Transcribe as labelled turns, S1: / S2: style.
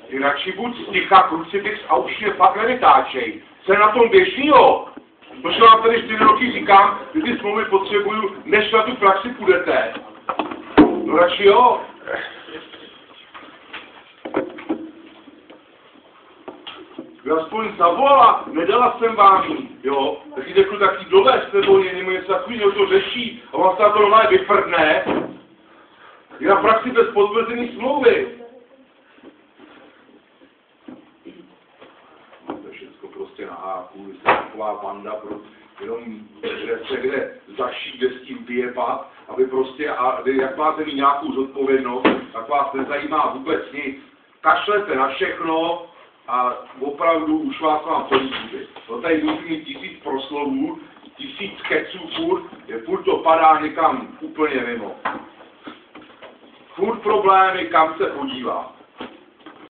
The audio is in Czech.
S1: Ty radši buď sticha, krucifix a už je fakt nevytáčej. Co je na tom běžnýho? Proč vám tady 4 roky říkám, že ty smlouvy potřebuju, než na tu praxi půjdete. No radši jo. Vy aspoň zavolala, nedala jsem vám jí, jo. Tak jí řeknu taky dovést, nebo něco takového to řeší a vám se na to normálně vyprdne. Je na praxi bez potvrzení smlouvy. To je všechno prostě na háku, jste taková banda, jenom se kde zaší, kde s tím vyjebat, aby prostě, a jak máte mít nějakou zodpovědnost, tak vás nezajímá vůbec nic. Kašlete na všechno a opravdu už vás mám plný zuby. No tady můžu mít 1000 proslovů, 1000 keců furt to padá někam úplně mimo. Furt problémy, kam se podívá.